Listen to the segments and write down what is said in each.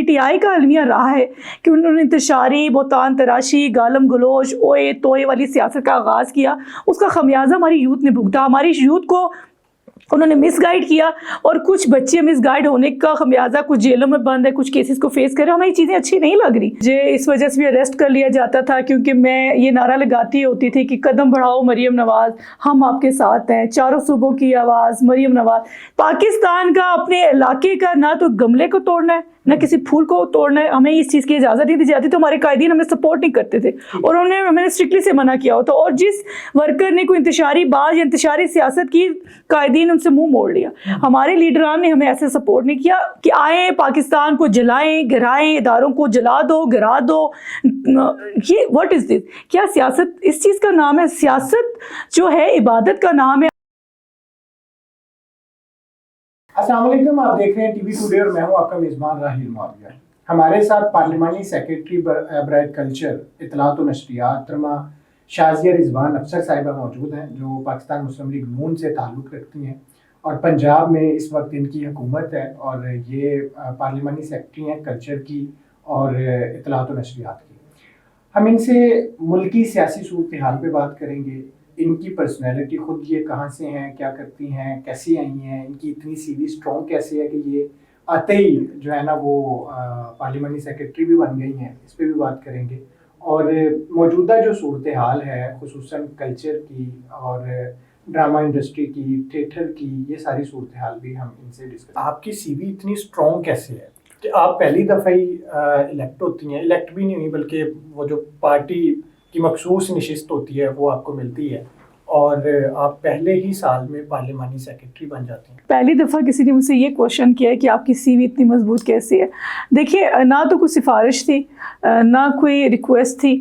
PTI کا المیہ رہا ہے کہ انہوں نے انتشاری بہتان تراشی گالم گلوچ اوئے توئے والی سیاست کا آغاز کیا. اس کا خمیازہ ہماری یوتھ نے بھگتا. ہماری یوتھ کو انہوں نے مس گائیڈ کیا اور کچھ بچے مس گائیڈ ہونے کا خمیازہ کچھ جیلوں میں بند ہے, کچھ کیسز کو فیس کر رہے ہیں. ہمیں یہ چیزیں اچھی نہیں لگ رہی. مجھے اس وجہ سے بھی اریسٹ کر لیا جاتا تھا کیونکہ میں یہ نعرہ لگاتی ہوتی تھی کہ قدم بڑھاؤ مریم نواز, ہم آپ کے ساتھ ہیں, چاروں صوبوں کی آواز مریم نواز. پاکستان کا اپنے علاقے کا نہ تو گملے کو توڑنا ہے نہ کسی پھول کو توڑنا ہے. ہمیں اس چیز کی اجازت نہیں دی جاتی, تو ہمارے قائدین ہمیں سپورٹ نہیں کرتے تھے اور انہوں نے ہمیں اسٹرکٹلی سے منع کیا ہوتا. اور جس ورکر نے کوئی انتشاری باز یا انتشاری سیاست کی, قائدین ان سے منہ موڑ لیا. ہمارے لیڈران نے ہمیں ایسے سپورٹ نہیں کیا کہ آئیں پاکستان کو جلائیں گرائیں, اداروں کو جلا دو گرا دو. یہ واٹ از دس؟ کیا سیاست اس چیز کا نام ہے؟ سیاست جو ہے عبادت کا نام ہے. السلام علیکم, آپ دیکھ رہے ہیں ٹی وی ٹوڈے اور میں ہوں آپ کا میزبان راہیل معاویہ. ہمارے ساتھ پارلیمانی سیکرٹری برائے کلچر اطلاعات و نشریات محترمہ شازیہ رضوان افسر صاحبہ موجود ہیں, جو پاکستان مسلم لیگ نون سے تعلق رکھتی ہیں اور پنجاب میں اس وقت ان کی حکومت ہے, اور یہ پارلیمانی سیکرٹری ہیں کلچر کی اور اطلاعات و نشریات کی. ہم ان سے ملکی سیاسی صورتحال پہ بات کریں گے, ان کی پرسنالٹی, خود یہ کہاں سے ہیں, کیا کرتی ہیں, کیسی آئی ہیں, ان کی اتنی سی وی اسٹرانگ کیسے ہے کہ یہ آتے ہی جو ہے نا وہ پارلیمانی سیکرٹری بھی بن گئی ہیں, اس پہ بھی بات کریں گے. اور موجودہ جو صورتحال ہے خصوصاً کلچر کی اور ڈرامہ انڈسٹری کی, تھیٹر کی, یہ ساری صورتحال بھی ہم ان سے ڈسکس. آپ کی سی وی اتنی اسٹرانگ کیسے ہے کہ آپ پہلی دفعہ ہی الیکٹ ہوتی ہیں, الیکٹ بھی نہیں ہوئی بلکہ وہ جو پارٹی کی مخصوص نشست ہوتی ہے وہ آپ کو ملتی ہے, اور آپ پہلے ہی سال میں پارلیمانی سیکرٹری بن جاتی ہیں. پہلی دفعہ کسی نے مجھ سے یہ کوشچن کیا ہے کہ آپ کی سی وی اتنی مضبوط کیسے ہے. دیکھیے, نہ تو کوئی سفارش تھی نہ کوئی ریکویسٹ تھی.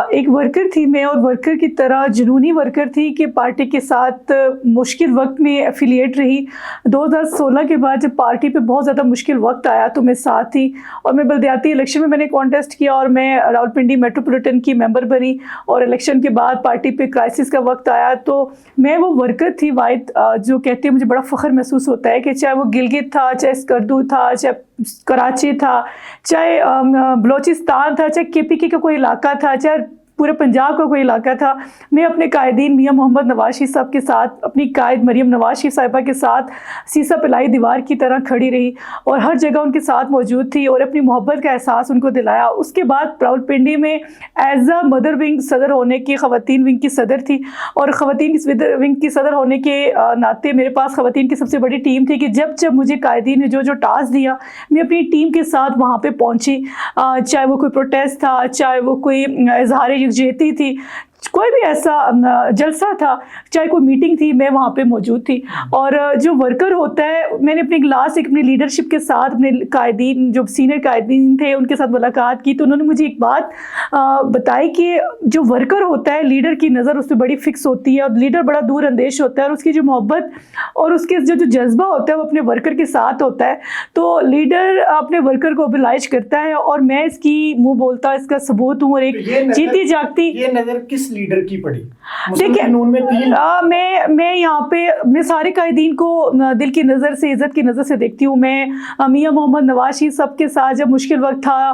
ایک ورکر تھی میں, اور ورکر کی طرح جنونی ورکر تھی کہ پارٹی کے ساتھ مشکل وقت میں ایفیلیٹ رہی. 2016 کے بعد جب پارٹی پہ بہت زیادہ مشکل وقت آیا تو میں ساتھ تھی, اور میں بلدیاتی الیکشن میں نے کانٹیسٹ کیا اور میں راولپنڈی میٹروپولیٹن کی ممبر بنی, اور الیکشن کے بعد پارٹی پہ کرائسس کا وقت آیا تو میں وہ ورکر تھی واحد جو کہتی ہے مجھے بڑا فخر محسوس ہوتا ہے کہ چاہے وہ گلگت تھا, چاہے اسکردو تھا, چاہے کراچی تھا, چاہے بلوچستان تھا, چاہے KPK کا کوئی علاقہ تھا, چاہے پورے پنجاب کا کوئی علاقہ تھا, میں اپنے قائدین میاں محمد نواز شریف صاحب کے ساتھ, اپنی قائد مریم نواز شریف صاحبہ کے ساتھ سیسا پلائی دیوار کی طرح کھڑی رہی اور ہر جگہ ان کے ساتھ موجود تھی اور اپنی محبت کا احساس ان کو دلایا. اس کے بعد راولپنڈی میں ایز اے مدر ونگ صدر ہونے کی, خواتین ونگ کی صدر تھی, اور خواتین کی ونگ کی صدر ہونے کے ناطے میرے پاس خواتین کی سب سے بڑی ٹیم تھی کہ جب مجھے قائدین نے جو ٹاسک دیا میں اپنی ٹیم کے ساتھ وہاں پہ پہنچی, چاہے وہ کوئی پروٹیسٹ تھا, چاہے وہ کوئی اظہار یکجہتی تھی, کوئی بھی ایسا جلسہ تھا, چاہے کوئی میٹنگ تھی, میں وہاں پہ موجود تھی. اور جو ورکر ہوتا ہے, میں نے اپنی لیڈرشپ کے ساتھ اپنے قائدین جو سینئر قائدین تھے ان کے ساتھ ملاقات کی, تو انہوں نے مجھے ایک بات بتائی کہ جو ورکر ہوتا ہے لیڈر کی نظر اس پہ بڑی فکس ہوتی ہے, اور لیڈر بڑا دور اندیش ہوتا ہے, اور اس کی جو محبت اور اس کے جو جذبہ ہوتا ہے وہ اپنے ورکر کے ساتھ ہوتا ہے. تو لیڈر اپنے ورکر کو oblige کرتا ہے, اور میں اس کی منہ بولتا اس کا ثبوت ہوں, اور ایک جیتی جاگتی. یہ نظر کس لیڈر کی پڑی؟ دیکھیں میں یہاں پہ میں سارے قائدین کو دل کی نظر سے, عزت کی نظر سے دیکھتی ہوں. میں میاں محمد نواز شریف صاحب کے ساتھ جب مشکل وقت تھا,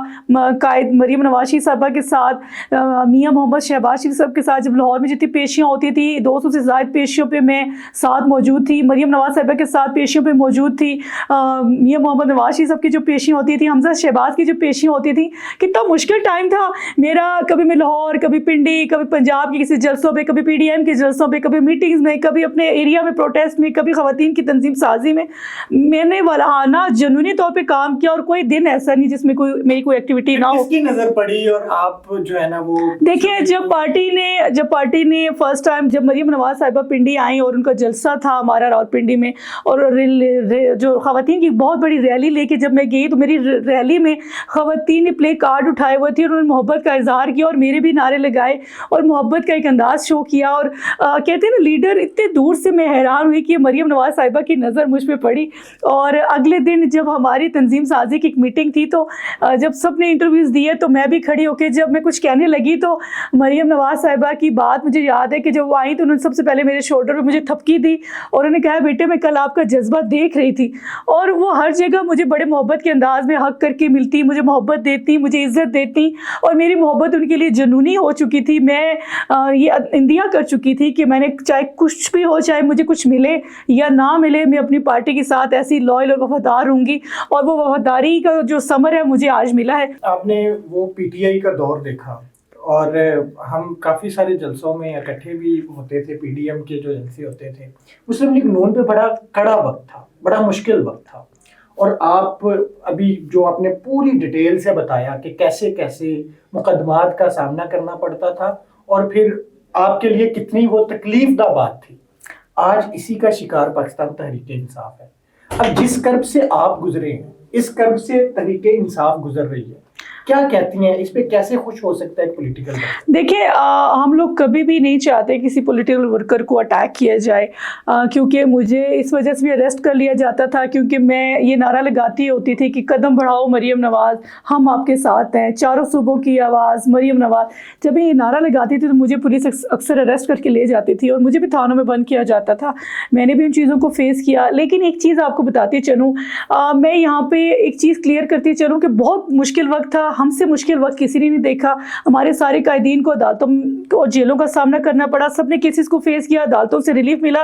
قائد مریم نواز شریف صاحبہ کے ساتھ, میاں محمد شہباز شریف صاحب کے ساتھ جب لاہور میں جتنی پیشیاں ہوتی تھی 200 سے زائد پیشیوں پہ میں ساتھ موجود تھی, مریم نواز صاحبہ کے ساتھ پیشیوں پہ موجود تھی, میاں محمد نواز شریف صاحب کی جو پیشیاں ہوتی تھیں, حمزہ شہباز کی جو پیشیاں ہوتی تھیں. کتنا مشکل ٹائم تھا میرا, کبھی میں لاہور, کبھی پنڈی, کبھی پنجاب کی کسی جلسوں پہ, کبھی PDM کے جلسوں پہ, کبھی میٹنگز میں, کبھی اپنے ایریا میں پروٹیسٹ میں, کبھی خواتین کی تنظیم سازی میں. میں نے والہانہ جنونی طور پہ کام کیا, اور کوئی دن ایسا نہیں جس میں میری کوئی ایکٹیویٹی نہ ہو. کس کی نظر پڑی اور آپ جو ہے نا وہ دیکھیں, جب پارٹی نے فرسٹ ٹائم جب مریم نواز صاحبہ پنڈی آئیں اور ان کا جلسہ تھا ہمارا راولپنڈی میں, اور جو خواتین کی بہت بڑی ریلی لے کے جب میں گئی تو میری ریلی میں خواتین نے پلے کارڈ اٹھائے ہوئے تھے اور انہوں نے محبت کا اظہار کیا اور میرے بھی نعرے لگائے, اور محبت کا ایک انداز شو کیا. اور کہتے ہیں نا لیڈر, اتنے دور سے میں حیران ہوئی کہ مریم نواز صاحبہ کی نظر مجھ پہ پڑی. اور اگلے دن جب ہماری تنظیم سازی کی ایک میٹنگ تھی تو جب سب نے انٹرویوز دیے تو میں بھی کھڑی ہو کے جب میں کچھ کہنے لگی تو مریم نواز صاحبہ کی بات مجھے یاد ہے کہ جب وہ آئی تو انہوں نے سب سے پہلے میرے شولڈر پہ مجھے تھپکی دی اور انہوں نے کہا بیٹے میں کل آپ کا جذبہ دیکھ رہی تھی. اور وہ ہر جگہ مجھے بڑے محبت کے انداز میں حق کر کے ملتی, مجھے محبت دیتی, مجھے عزت دیتی, اور میری محبت ان کے لیے جنونی ہو چکی تھی. میں یہ اندیا کر چکی تھی کہ میں نے چاہے کچھ بھی ہو, چاہے مجھے کچھ ملے یا نہ ملے, میں اپنی پارٹی کے ساتھ ایسی لائل اور وفادار ہوں گی, اور وہ وفاداری کا جو ثمر ہے مجھے آج ملا ہے. آپ نے وہ پی ٹی آئی کا دور دیکھا اور ہم کافی سارے جلسوں میں اکٹھے بھی ہوتے تھے, پی ڈی ایم کے جو جلسے ہوتے تھے مسلم لیگ نون پہ بڑا کڑا وقت تھا, بڑا مشکل وقت تھا. اور آپ ابھی جو آپ نے پوری ڈیٹیل سے بتایا کہ کیسے کیسے مقدمات کا سامنا کرنا پڑتا تھا اور پھر آپ کے لیے کتنی وہ تکلیف دہ بات تھی, آج اسی کا شکار پاکستان تحریک انصاف ہے. اب جس کرب سے آپ گزرے ہیں اس کرب سے تحریک انصاف گزر رہی ہے, کیا کہتی ہیں اس پہ کیسے خوش ہو سکتا ہے پولیٹیکل؟ دیکھیں ہم لوگ کبھی بھی نہیں چاہتے کسی پولیٹیکل ورکر کو اٹیک کیا جائے, کیونکہ مجھے اس وجہ سے بھی اریسٹ کر لیا جاتا تھا کیونکہ میں یہ نعرہ لگاتی ہوتی تھی کہ قدم بڑھاؤ مریم نواز, ہم آپ کے ساتھ ہیں, چاروں صوبوں کی آواز مریم نواز. جب میں یہ نعرہ لگاتی تھی تو مجھے پولیس اکثر اریسٹ کر کے لے جاتی تھی اور مجھے بھی تھانوں میں بند کیا جاتا تھا. میں نے بھی ان چیزوں کو فیس کیا. لیکن ایک چیز آپ کو بتاتی چلوں, میں یہاں پہ ایک چیز کلیئر کرتی چلوں کہ بہت مشکل وقت تھا, ہم سے مشکل وقت کسی نے نہیں دیکھا. ہمارے سارے قائدین کو عدالتوں اور جیلوں کا سامنا کرنا پڑا, سب نے کیسز کو فیس کیا, عدالتوں سے ریلیف ملا.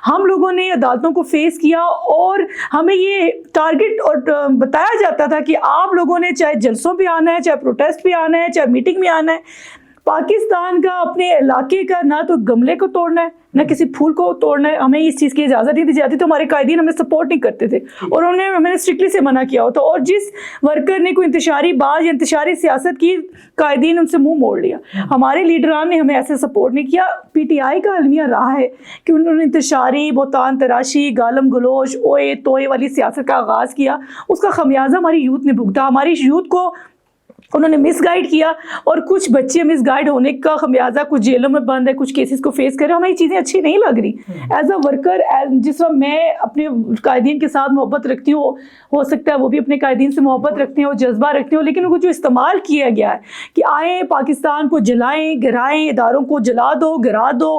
ہم لوگوں نے عدالتوں کو فیس کیا اور ہمیں یہ ٹارگٹ اور بتایا جاتا تھا کہ آپ لوگوں نے چاہے جلسوں پہ آنا ہے, چاہے پروٹیسٹ پہ آنا ہے, چاہے میٹنگ میں آنا ہے. پاکستان کا اپنے علاقے کا نہ تو گملے کو توڑنا ہے نہ کسی پھول کو توڑنا ہے, ہمیں اس چیز کی اجازت نہیں دی جاتی. تو ہمارے قائدین ہمیں سپورٹ نہیں کرتے تھے اور انہوں نے ہمیں اسٹرکٹلی سے منع کیا ہوتا. اور جس ورکر نے کوئی انتشاری بات یا انتشاری سیاست کی, قائدین ان سے منہ موڑ لیا. ہمارے لیڈران نے ہمیں ایسے سپورٹ نہیں کیا. پی ٹی آئی کا المیہ رہا ہے کہ انہوں نے انتشاری, بہتان تراشی, گالم گلوچ, اوئے توئے والی سیاست کا آغاز کیا. اس کا خمیازہ ہماری یوتھ نے بھگتا. ہماری یوتھ کو انہوں نے مس گائیڈ کیا اور کچھ بچے مس گائیڈ ہونے کا خمیازہ, کچھ جیلوں میں بند ہے, کچھ کیسز کو فیس کر رہے ہیں. ہمیں یہ چیزیں اچھی نہیں لگ رہی. ایز اے ورکر, جس طرح میں اپنے قائدین کے ساتھ محبت رکھتی ہوں, ہو سکتا ہے وہ بھی اپنے قائدین سے محبت رکھتے ہوں, جذبہ رکھتے ہوں, لیکن وہ جو استعمال کیا گیا ہے کہ آئیں پاکستان کو جلائیں, گرائیں, اداروں کو جلا دو, گرا دو,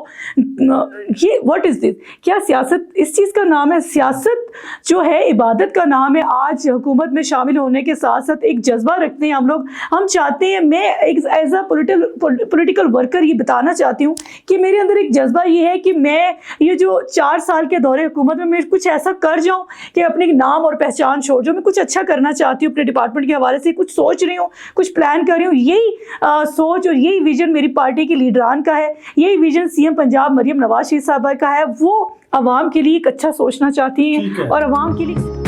یہ واٹ از دس؟ کیا سیاست اس چیز کا نام ہے؟ سیاست جو ہے عبادت کا نام ہے. آج حکومت میں شامل ہونے کے ساتھ ساتھ ایک جذبہ رکھتے ہیں ہم لوگ. ہم چاہتے ہیں, میں ایز اے پولیٹیکل ورکر یہ بتانا چاہتی ہوں کہ میرے اندر ایک جذبہ یہ ہے کہ میں یہ جو 4 سال کے دور حکومت میں کچھ ایسا کر جاؤں کہ اپنے نام اور پہچان چھوڑ جاؤں. میں کچھ اچھا کرنا چاہتی ہوں اپنے ڈپارٹمنٹ کے حوالے سے, کچھ سوچ رہی ہوں, کچھ پلان کر رہی ہوں. یہی سوچ اور یہی ویژن میری پارٹی کے لیڈران کا ہے, یہی vision C M Punjab Maryam Nawaz Sharif صاحبہ کا ہے. وہ عوام کے لیے ایک اچھا سوچنا چاہتی ہیں اور عوام کے لیے